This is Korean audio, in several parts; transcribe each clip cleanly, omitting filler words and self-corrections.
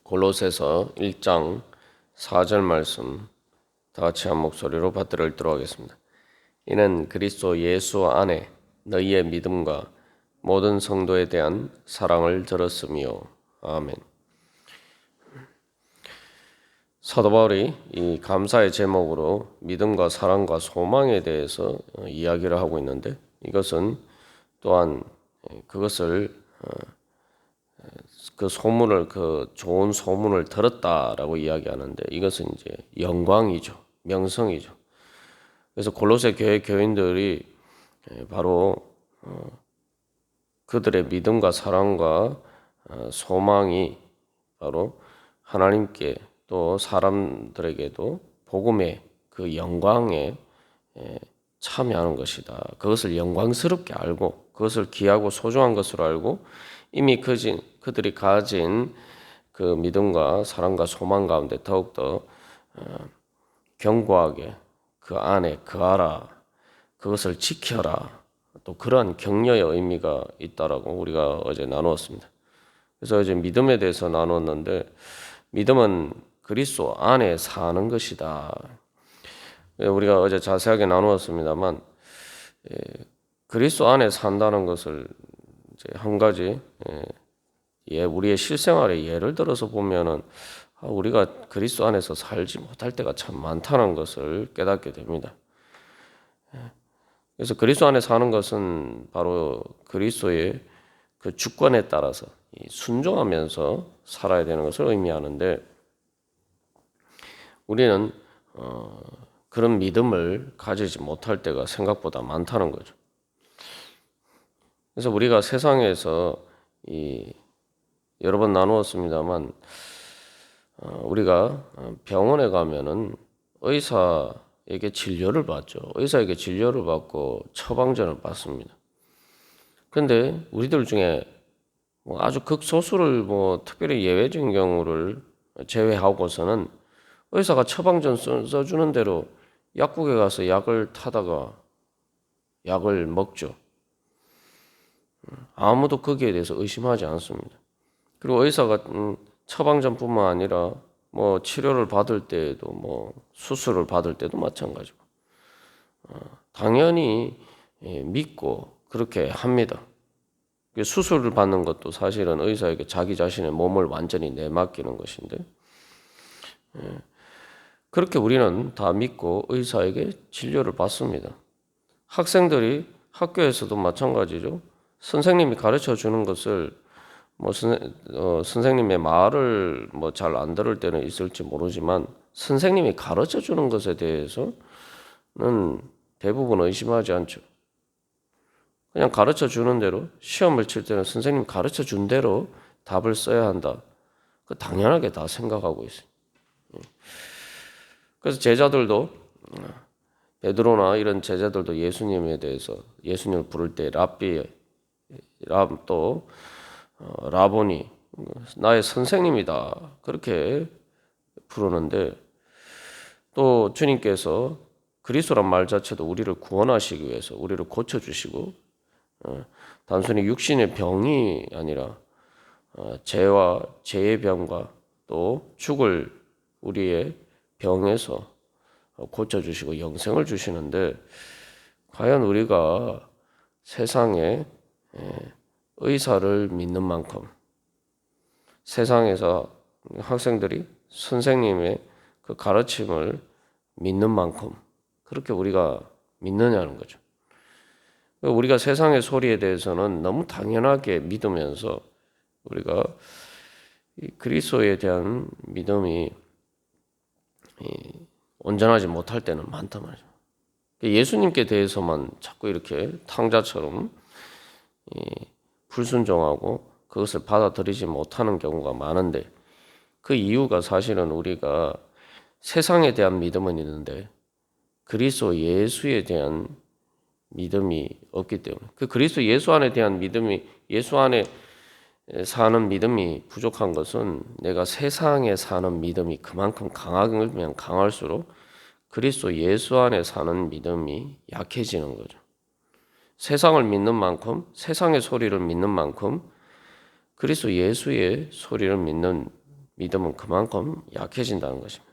골로새서 1장 4절 말씀 다 같이 한 목소리로 받들어 읽도록 하겠습니다. 이는 그리스도 예수 안에 너희의 믿음과 모든 성도에 대한 사랑을 들었으며. 아멘. 사도 바울이 이 감사의 제목으로 믿음과 사랑과 소망에 대해서 이야기를 하고 있는데, 이것은 또한 그것을 그 소문을, 그 좋은 소문을 들었다라고 이야기하는데, 이것은 이제 영광이죠. 명성이죠. 그래서 골로새 교회 교인들이 바로 그들의 믿음과 사랑과 소망이 바로 하나님께 또 사람들에게도 복음의 그 영광에 참여하는 것이다. 그것을 영광스럽게 알고, 그것을 귀하고 소중한 것으로 알고, 이미 그들이 가진 그 믿음과 사랑과 소망 가운데 더욱더 견고하게 그 안에 거하라, 그것을 지켜라, 또 그러한 격려의 의미가 있다라고 우리가 어제 나누었습니다. 그래서 이제 믿음에 대해서 나누었는데, 믿음은 그리스도 안에 사는 것이다. 우리가 어제 자세하게 나누었습니다만, 그리스도 안에 산다는 것을 이제 한 가지 우리의 실생활의 예를 들어서 보면은 우리가 그리스도 안에서 살지 못할 때가 참 많다는 것을 깨닫게 됩니다. 그래서 그리스도 안에 사는 것은 바로 그리스도의 그 주권에 따라서 순종하면서 살아야 되는 것을 의미하는데, 우리는 그런 믿음을 가지지 못할 때가 생각보다 많다는 거죠. 그래서 우리가 세상에서 여러 번 나누었습니다만, 우리가 병원에 가면은 의사에게 진료를 받죠. 의사에게 진료를 받고 처방전을 받습니다. 그런데 우리들 중에 아주 극소수를 특별히 예외적인 경우를 제외하고서는 의사가 처방전 써주는 대로 약국에 가서 약을 타다가 약을 먹죠. 아무도 거기에 대해서 의심하지 않습니다. 그리고 의사가 처방전뿐만 아니라 치료를 받을 때에도 수술을 받을 때도 마찬가지고 당연히 믿고 그렇게 합니다. 수술을 받는 것도 사실은 의사에게 자기 자신의 몸을 완전히 내맡기는 것인데, 그렇게 우리는 다 믿고 의사에게 진료를 받습니다. 학생들이 학교에서도 마찬가지죠. 선생님이 가르쳐 주는 것을 선생님의 말을 잘 안 들을 때는 있을지 모르지만, 선생님이 가르쳐 주는 것에 대해서는 대부분 의심하지 않죠. 그냥 가르쳐 주는 대로, 시험을 칠 때는 선생님 가르쳐 준 대로 답을 써야 한다. 그 당연하게 다 생각하고 있어요. 그래서 제자들도, 베드로나 이런 제자들도 예수님에 대해서, 예수님을 부를 때 또 라보니, 나의 선생님이다, 그렇게 부르는데, 또 주님께서 그리스도란 말 자체도 우리를 구원하시기 위해서 우리를 고쳐주시고, 단순히 육신의 병이 아니라 죄와 죄의 병과 또 죽을 우리의 병에서 고쳐주시고 영생을 주시는데, 과연 우리가 세상에 의사를 믿는 만큼, 세상에서 학생들이 선생님의 그 가르침을 믿는 만큼 그렇게 우리가 믿느냐는 거죠. 우리가 세상의 소리에 대해서는 너무 당연하게 믿으면서 우리가 그리스도에 대한 믿음이 온전하지 못할 때는 많단 말이죠. 예수님께 대해서만 자꾸 이렇게 탕자처럼 불순종하고 그것을 받아들이지 못하는 경우가 많은데, 그 이유가 사실은 우리가 세상에 대한 믿음은 있는데 그리스도 예수에 대한 믿음이 없기 때문에, 그 그리스도 예수 안에 대한 믿음이, 예수 안에 사는 믿음이 부족한 것은 내가 세상에 사는 믿음이 그만큼 강하면 강할수록 그리스도 예수 안에 사는 믿음이 약해지는 거죠. 세상을 믿는 만큼, 세상의 소리를 믿는 만큼 그리스도 예수의 소리를 믿는 믿음은 그만큼 약해진다는 것입니다.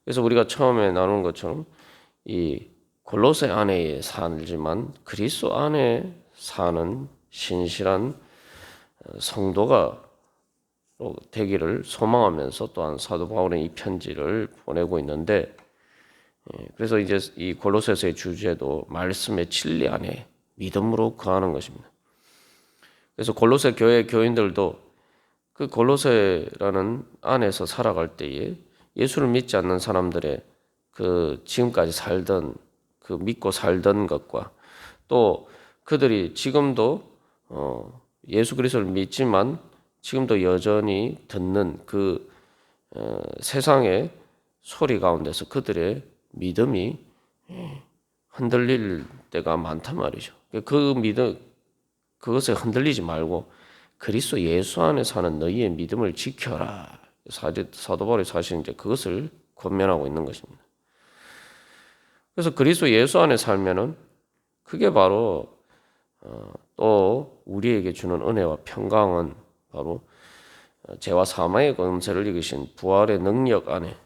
그래서 우리가 처음에 나눈 것처럼 이 골로새 안에 살지만 그리스도 안에 사는 신실한 성도가 되기를 소망하면서 또한 사도 바울은 이 편지를 보내고 있는데, 그래서 이제 이 골로새서의 주제도 말씀의 진리 안에 믿음으로 거하는 것입니다. 그래서 골로새 교회 교인들도 그 골로새라는 안에서 살아갈 때에 예수를 믿지 않는 사람들의 그 지금까지 살던 그 믿고 살던 것과 또 그들이 지금도 예수 그리스도를 믿지만 지금도 여전히 듣는 그 세상의 소리 가운데서 그들의 믿음이 흔들릴 때가 많단 말이죠. 그 믿음, 그것에 흔들리지 말고 그리스도 예수 안에 사는 너희의 믿음을 지켜라. 사도 바울이 사실 이제 그것을 권면하고 있는 것입니다. 그래서 그리스도 예수 안에 살면은 그게 바로 또 우리에게 주는 은혜와 평강은 바로 죄와 사망의 권세를 이기신 부활의 능력 안에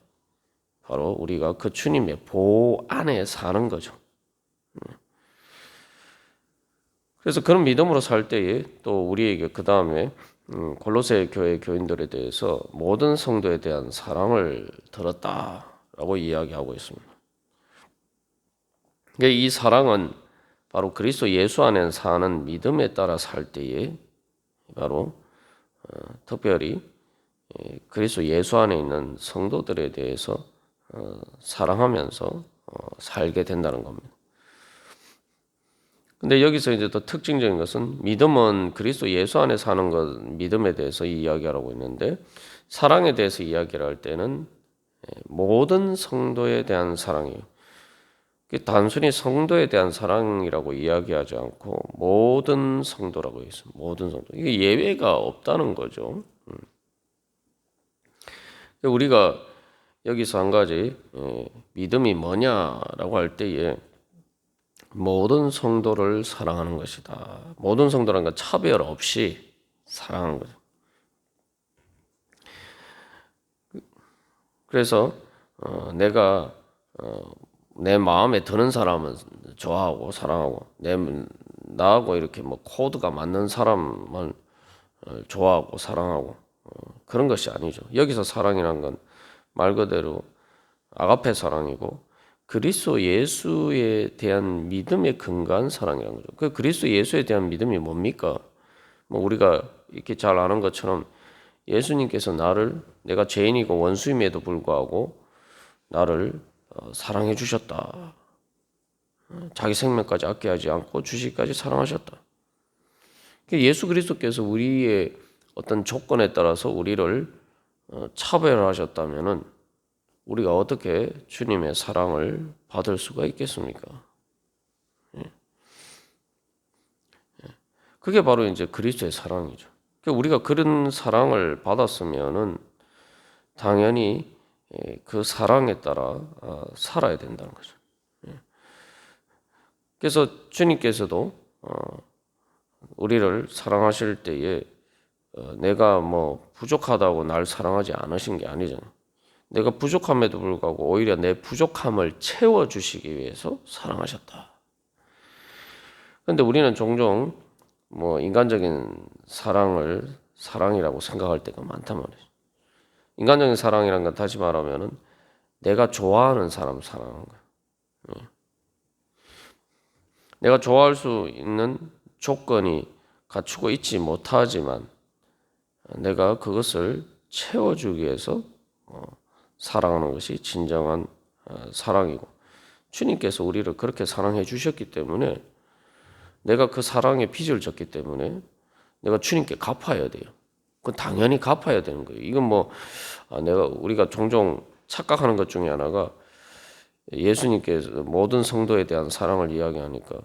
바로 우리가 그 주님의 보호 안에 사는 거죠. 그래서 그런 믿음으로 살 때에 또 우리에게 그 다음에 골로새 교회 교인들에 대해서 모든 성도에 대한 사랑을 들었다라고 이야기하고 있습니다. 이 사랑은 바로 그리스도 예수 안에 사는 믿음에 따라 살 때에 바로 특별히 그리스도 예수 안에 있는 성도들에 대해서 사랑하면서 살게 된다는 겁니다. 근데 여기서 이제 더 특징적인 것은 믿음은 그리스도 예수 안에 사는 것, 믿음에 대해서 이야기하고 있는데 사랑에 대해서 이야기를 할 때는 모든 성도에 대한 사랑이에요. 단순히 성도에 대한 사랑이라고 이야기하지 않고 모든 성도라고 했습니다. 모든 성도. 이게 예외가 없다는 거죠. 우리가 여기서 한 가지 믿음이 뭐냐라고 할 때에 모든 성도를 사랑하는 것이다. 모든 성도라는 건 차별 없이 사랑하는 거죠. 그래서 내가 내 마음에 드는 사람은 좋아하고 사랑하고 나하고 이렇게 뭐 코드가 맞는 사람을 좋아하고 사랑하고 그런 것이 아니죠. 여기서 사랑이란 건 말 그대로 아가페 사랑이고 그리스도 예수에 대한 믿음에 근거한 사랑이라는 거죠. 그 그리스도 예수에 대한 믿음이 뭡니까? 뭐 우리가 이렇게 잘 아는 것처럼 예수님께서 내가 죄인이고 원수임에도 불구하고 나를 사랑해 주셨다. 자기 생명까지 아껴하지 않고 주시기까지 사랑하셨다. 예수 그리스도께서 우리의 어떤 조건에 따라서 우리를 차별하셨다면은 우리가 어떻게 주님의 사랑을 받을 수가 있겠습니까? 그게 바로 이제 그리스도의 사랑이죠. 우리가 그런 사랑을 받았으면은 당연히 그 사랑에 따라 살아야 된다는 거죠. 그래서 주님께서도 우리를 사랑하실 때에 내가 뭐 부족하다고 날 사랑하지 않으신 게 아니잖아요. 내가 부족함에도 불구하고 오히려 내 부족함을 채워주시기 위해서 사랑하셨다. 그런데 우리는 종종 뭐 인간적인 사랑이라고 생각할 때가 많단 말이죠. 인간적인 사랑이란 건 다시 말하면은 내가 좋아하는 사람 사랑하는 거예요. 내가 좋아할 수 있는 조건이 갖추고 있지 못하지만 내가 그것을 채워주기 위해서 사랑하는 것이 진정한 사랑이고 주님께서 우리를 그렇게 사랑해 주셨기 때문에 내가 그 사랑의 빚을 졌기 때문에 내가 주님께 갚아야 돼요. 그건 당연히 갚아야 되는 거예요. 이건 뭐 우리가 종종 착각하는 것 중에 하나가 예수님께서 모든 성도에 대한 사랑을 이야기하니까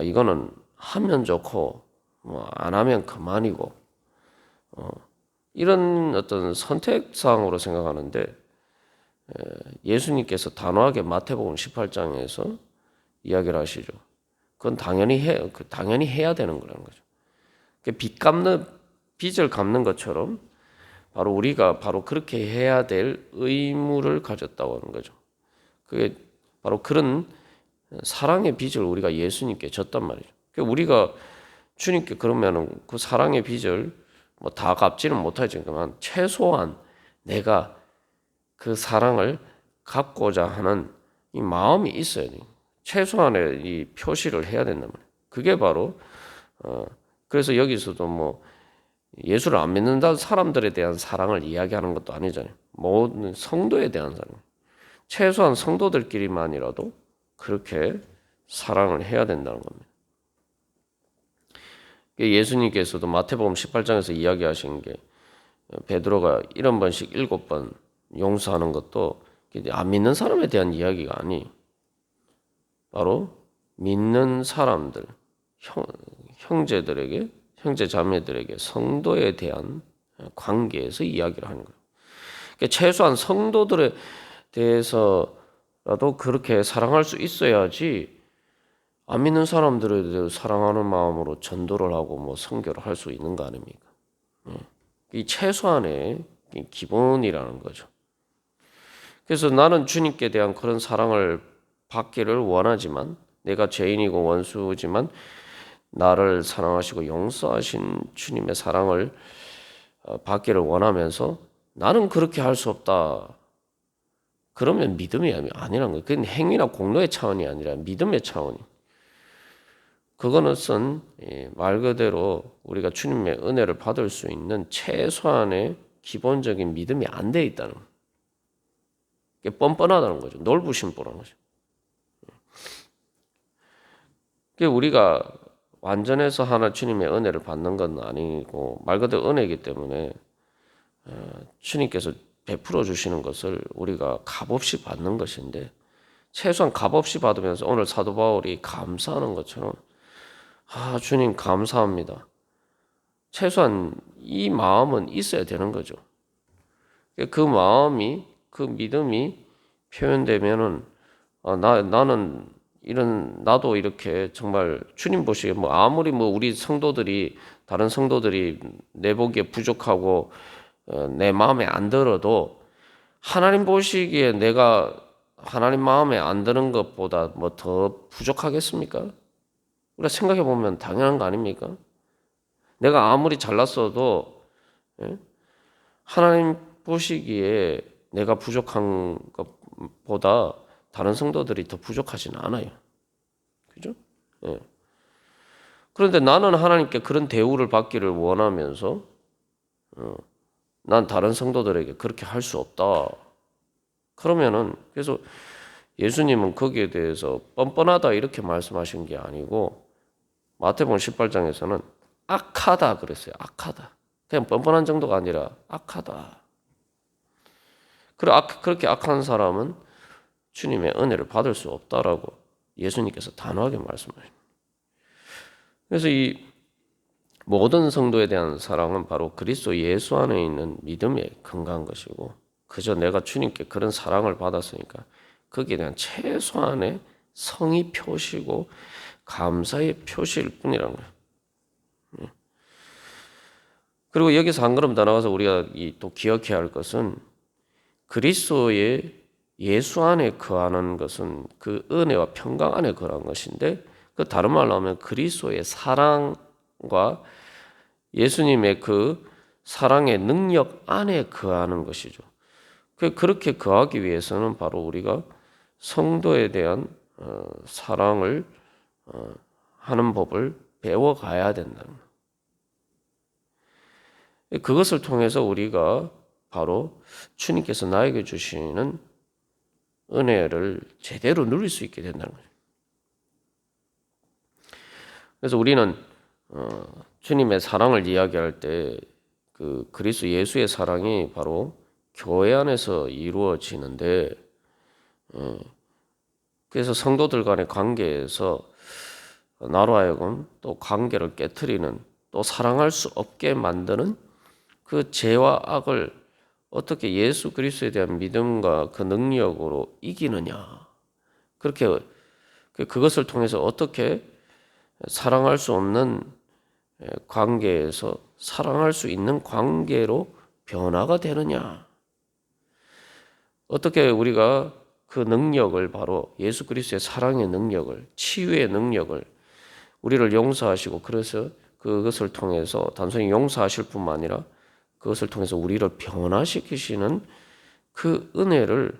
이거는 하면 좋고 뭐 안 하면 그만이고 이런 어떤 선택사항으로 생각하는데 예수님께서 단호하게 마태복음 18장에서 이야기를 하시죠. 그건 당연히 해야 되는 거라는 거죠. 빚을 갚는 것처럼 바로 우리가 바로 그렇게 해야 될 의무를 가졌다고 하는 거죠. 그게 바로 그런 사랑의 빚을 우리가 예수님께 졌단 말이죠. 그러니까 우리가 주님께 그러면은 그 사랑의 빚을 뭐 다 갚지는 못하지만 최소한 내가 그 사랑을 갚고자 하는 이 마음이 있어야 돼요. 최소한의 이 표시를 해야 된단 말이에요. 그게 바로 그래서 여기서도 뭐 예수를 안 믿는다는 사람들에 대한 사랑을 이야기하는 것도 아니잖아요. 모든 성도에 대한 사랑. 최소한 성도들끼리만이라도 그렇게 사랑을 해야 된다는 겁니다. 예수님께서도 마태복음 18장에서 이야기하신 게 베드로가 70번씩 7번 용서하는 것도 안 믿는 사람에 대한 이야기가 아니, 바로 믿는 사람들, 형제들에게, 형제 자매들에게 성도에 대한 관계에서 이야기를 하는 거예요. 그러니까 최소한 성도들에 대해서라도 그렇게 사랑할 수 있어야지 안 믿는 사람들에 대해 사랑하는 마음으로 전도를 하고 뭐 선교를 할 수 있는 거 아닙니까? 이 최소한의 기본이라는 거죠. 그래서 나는 주님께 대한 그런 사랑을 받기를 원하지만 내가 죄인이고 원수지만 나를 사랑하시고 용서하신 주님의 사랑을 받기를 원하면서 나는 그렇게 할 수 없다. 그러면 믿음이 아니란 거예요. 그건 행위나 공로의 차원이 아니라 믿음의 차원이. 그거는 말 그대로 우리가 주님의 은혜를 받을 수 있는 최소한의 기본적인 믿음이 안 돼 있다는 거예요. 그게 뻔뻔하다는 거죠. 놀부심보라는 거죠. 그게 우리가 완전해서 하나 주님의 은혜를 받는 건 아니고 말 그대로 은혜이기 때문에 주님께서 베풀어 주시는 것을 우리가 값없이 받는 것인데 최소한 값없이 받으면서 오늘 사도 바울이 감사하는 것처럼 주님 감사합니다. 최소한 이 마음은 있어야 되는 거죠. 그 마음이 그 믿음이 표현되면은 나는 나도 이렇게 정말 주님 보시기에 뭐 아무리 뭐 우리 성도들이 다른 성도들이 내 보기에 부족하고 내 마음에 안 들어도 하나님 보시기에 내가 하나님 마음에 안 드는 것보다 뭐 더 부족하겠습니까? 우리가 생각해 보면 당연한 거 아닙니까? 내가 아무리 잘났어도 하나님 보시기에 내가 부족한 것보다 다른 성도들이 더 부족하지는 않아요. 그죠? 예. 그런데 나는 하나님께 그런 대우를 받기를 원하면서 난 다른 성도들에게 그렇게 할 수 없다. 그러면은 그래서 예수님은 거기에 대해서 뻔뻔하다 이렇게 말씀하신 게 아니고 마태복음 18장에서는 악하다 그랬어요. 악하다. 그냥 뻔뻔한 정도가 아니라 악하다. 그렇게 악한 사람은 주님의 은혜를 받을 수 없다라고 예수님께서 단호하게 말씀하십니다. 그래서 이 모든 성도에 대한 사랑은 바로 그리스도 예수 안에 있는 믿음에 근거한 것이고 그저 내가 주님께 그런 사랑을 받았으니까 거기에 대한 최소한의 성의 표시고 감사의 표시일 뿐이라는 거예요. 그리고 여기서 한 걸음 더 나가서 우리가 또 기억해야 할 것은 그리스도의 예수 안에 거하는 것은 그 은혜와 평강 안에 거하는 것인데 그 다른 말로 하면 그리스도의 사랑과 예수님의 그 사랑의 능력 안에 거하는 것이죠. 그렇게 거하기 위해서는 바로 우리가 성도에 대한 사랑을 하는 법을 배워가야 된다는 거예요. 그것을 통해서 우리가 바로 주님께서 나에게 주시는 은혜를 제대로 누릴 수 있게 된다는 거예요. 그래서 우리는 주님의 사랑을 이야기할 때 그 그리스도 예수의 사랑이 바로 교회 안에서 이루어지는데 그래서 성도들 간의 관계에서 나로 하여금 또 관계를 깨트리는 또 사랑할 수 없게 만드는 그 죄와 악을 어떻게 예수 그리스도에 대한 믿음과 그 능력으로 이기느냐. 그렇게 그것을 통해서 어떻게 사랑할 수 없는 관계에서 사랑할 수 있는 관계로 변화가 되느냐? 어떻게 우리가 그 능력을 바로 예수 그리스도의 사랑의 능력을, 치유의 능력을 우리를 용서하시고 그래서 그것을 통해서 단순히 용서하실 뿐만 아니라 그것을 통해서 우리를 변화시키시는 그 은혜를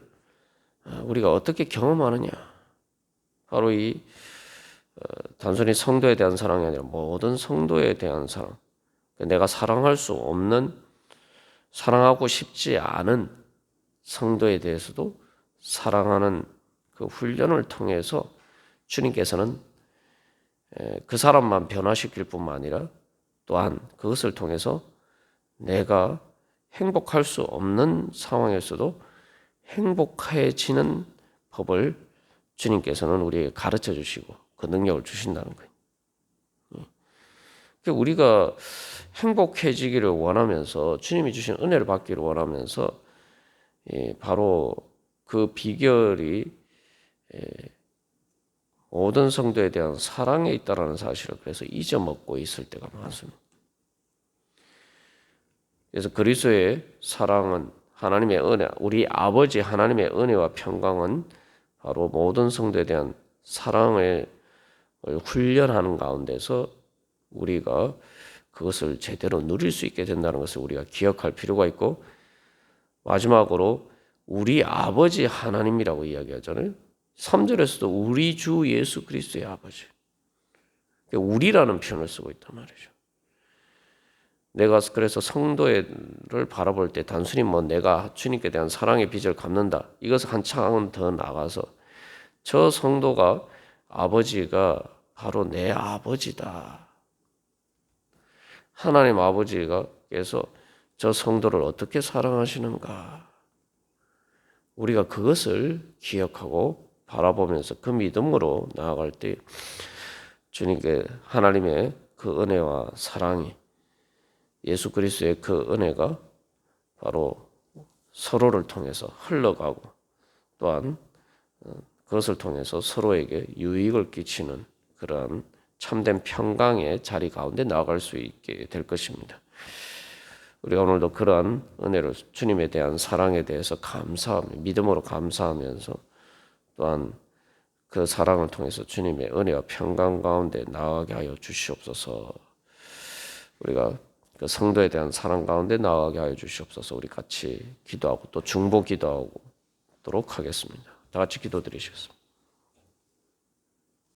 우리가 어떻게 경험하느냐? 바로 이 단순히 성도에 대한 사랑이 아니라 모든 성도에 대한 사랑. 내가 사랑할 수 없는, 사랑하고 싶지 않은 성도에 대해서도 사랑하는 그 훈련을 통해서 주님께서는 그 사람만 변화시킬 뿐만 아니라 또한 그것을 통해서 내가 행복할 수 없는 상황에서도 행복해지는 법을 주님께서는 우리에게 가르쳐 주시고 그 능력을 주신다는 거예요. 그러니까 우리가 행복해지기를 원하면서 주님이 주신 은혜를 받기를 원하면서 바로 그 비결이 모든 성도에 대한 사랑에 있다라는 사실을 그래서 잊어먹고 있을 때가 많습니다. 그래서 그리스도의 사랑은 하나님의 은혜, 우리 아버지 하나님의 은혜와 평강은 바로 모든 성도에 대한 사랑을 훈련하는 가운데서 우리가 그것을 제대로 누릴 수 있게 된다는 것을 우리가 기억할 필요가 있고, 마지막으로 우리 아버지 하나님이라고 이야기하잖아요. 3절에서도 우리 주 예수 그리스도의 아버지. 우리라는 표현을 쓰고 있단 말이죠. 내가 그래서 성도를 바라볼 때 단순히 내가 주님께 대한 사랑의 빚을 갚는다. 이것을 한층 더 나가서 저 성도가 아버지가 바로 내 아버지다. 하나님 아버지가께서 저 성도를 어떻게 사랑하시는가. 우리가 그것을 기억하고 바라보면서 그 믿음으로 나아갈 때 주님께 하나님의 그 은혜와 사랑이 예수 그리스도의 그 은혜가 바로 서로를 통해서 흘러가고 또한 그것을 통해서 서로에게 유익을 끼치는 그러한 참된 평강의 자리 가운데 나아갈 수 있게 될 것입니다. 우리가 오늘도 그러한 은혜를 주님에 대한 사랑에 대해서 믿음으로 감사하면서 또한 그 사랑을 통해서 주님의 은혜와 평강 가운데 나아가게 하여 주시옵소서. 우리가 그 성도에 대한 사랑 가운데 나아가게 하여 주시옵소서. 우리 같이 기도하고 또 중보 기도하도록 하겠습니다. 다 같이 기도드리시겠습니다.